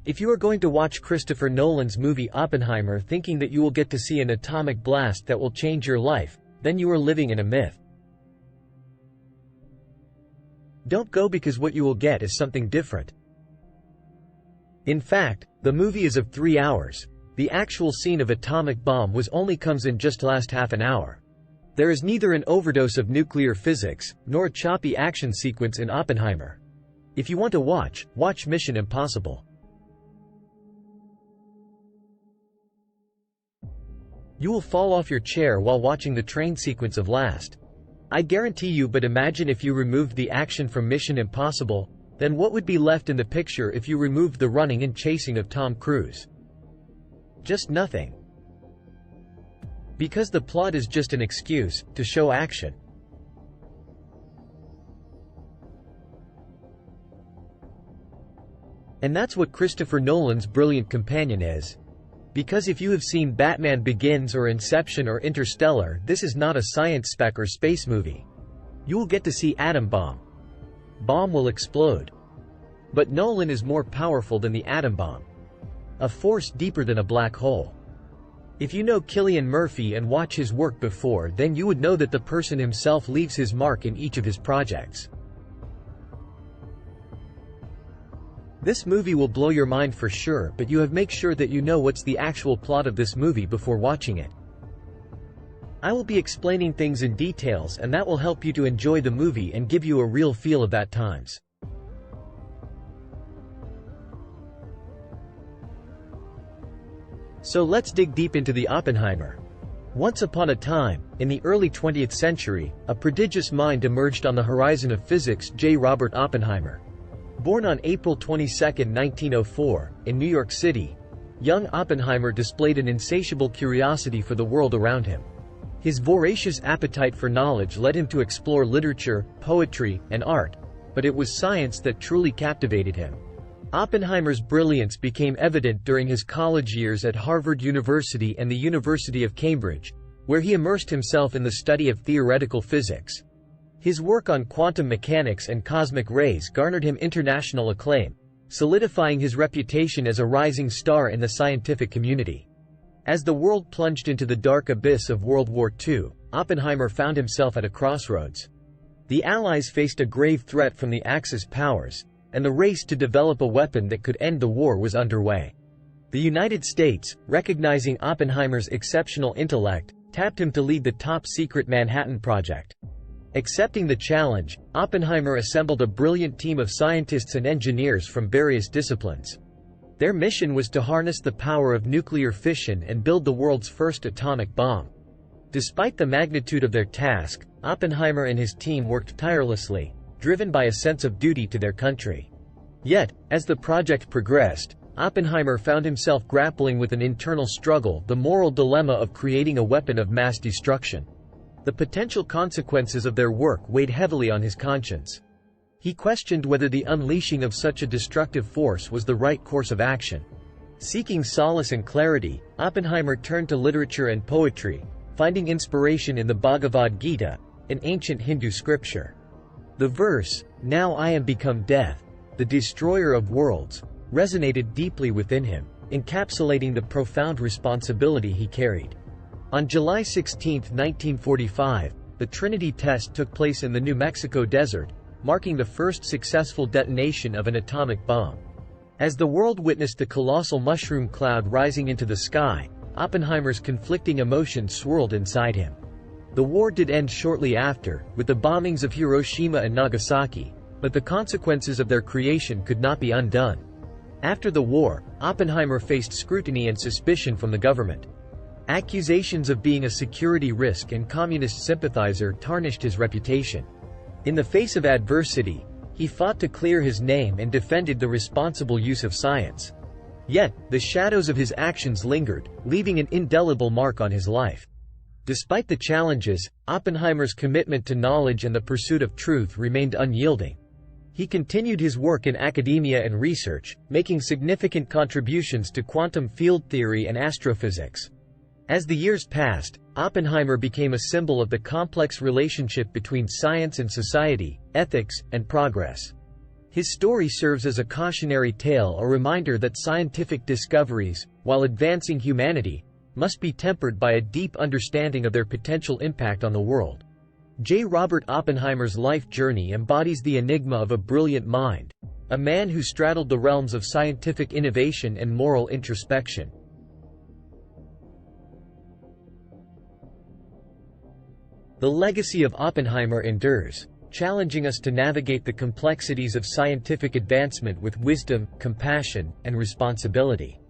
If you are going to watch Christopher Nolan's movie Oppenheimer thinking that you will get to see an atomic blast that will change your life, then you are living in a myth. Don't go, because what you will get is something different. In fact, the movie is of 3 hours. The actual scene of atomic bomb only comes in just last half an hour. There is neither an overdose of nuclear physics, nor a choppy action sequence in Oppenheimer. If you want to watch Mission Impossible. You will fall off your chair while watching the train sequence of Last. I guarantee you. But imagine if you removed the action from Mission Impossible, then what would be left in the picture if you removed the running and chasing of Tom Cruise? Just nothing. Because the plot is just an excuse to show action. And that's what Christopher Nolan's brilliant companion is. Because if you have seen Batman Begins or Inception or Interstellar, this is not a science spec or space movie. You will get to see atom bomb. Bomb will explode. But Nolan is more powerful than the atom bomb. A force deeper than a black hole. If you know Cillian Murphy and watch his work before, then you would know that the person himself leaves his mark in each of his projects. This movie will blow your mind for sure, but you have make sure that you know what's the actual plot of this movie before watching it. I will be explaining things in details, and that will help you to enjoy the movie and give you a real feel of that times. So let's dig deep into the Oppenheimer. Once upon a time, in the early 20th century, a prodigious mind emerged on the horizon of physics: J. Robert Oppenheimer. Born on April 22, 1904, in New York City, young Oppenheimer displayed an insatiable curiosity for the world around him. His voracious appetite for knowledge led him to explore literature, poetry, and art, but it was science that truly captivated him. Oppenheimer's brilliance became evident during his college years at Harvard University and the University of Cambridge, where he immersed himself in the study of theoretical physics. His work on quantum mechanics and cosmic rays garnered him international acclaim, solidifying his reputation as a rising star in the scientific community. As the world plunged into the dark abyss of World War II, Oppenheimer found himself at a crossroads. The Allies faced a grave threat from the Axis powers, and the race to develop a weapon that could end the war was underway. The United States, recognizing Oppenheimer's exceptional intellect, tapped him to lead the top-secret Manhattan Project. Accepting the challenge, Oppenheimer assembled a brilliant team of scientists and engineers from various disciplines. Their mission was to harness the power of nuclear fission and build the world's first atomic bomb. Despite the magnitude of their task, Oppenheimer and his team worked tirelessly, driven by a sense of duty to their country. Yet, as the project progressed, Oppenheimer found himself grappling with an internal struggle: the moral dilemma of creating a weapon of mass destruction. The potential consequences of their work weighed heavily on his conscience. He questioned whether the unleashing of such a destructive force was the right course of action. Seeking solace and clarity, Oppenheimer turned to literature and poetry, finding inspiration in the Bhagavad Gita, an ancient Hindu scripture. The verse, "Now I am become death, the destroyer of worlds," resonated deeply within him, encapsulating the profound responsibility he carried. On July 16, 1945, the Trinity test took place in the New Mexico desert, marking the first successful detonation of an atomic bomb. As the world witnessed the colossal mushroom cloud rising into the sky, Oppenheimer's conflicting emotions swirled inside him. The war did end shortly after, with the bombings of Hiroshima and Nagasaki, but the consequences of their creation could not be undone. After the war, Oppenheimer faced scrutiny and suspicion from the government. Accusations of being a security risk and communist sympathizer tarnished his reputation. In the face of adversity, he fought to clear his name and defended the responsible use of science. Yet, the shadows of his actions lingered, leaving an indelible mark on his life. Despite the challenges, Oppenheimer's commitment to knowledge and the pursuit of truth remained unyielding. He continued his work in academia and research, making significant contributions to quantum field theory and astrophysics. As the years passed, Oppenheimer became a symbol of the complex relationship between science and society, ethics, and progress. His story serves as a cautionary tale, a reminder that scientific discoveries, while advancing humanity, must be tempered by a deep understanding of their potential impact on the world. J. Robert Oppenheimer's life journey embodies the enigma of a brilliant mind, a man who straddled the realms of scientific innovation and moral introspection. The legacy of Oppenheimer endures, challenging us to navigate the complexities of scientific advancement with wisdom, compassion, and responsibility.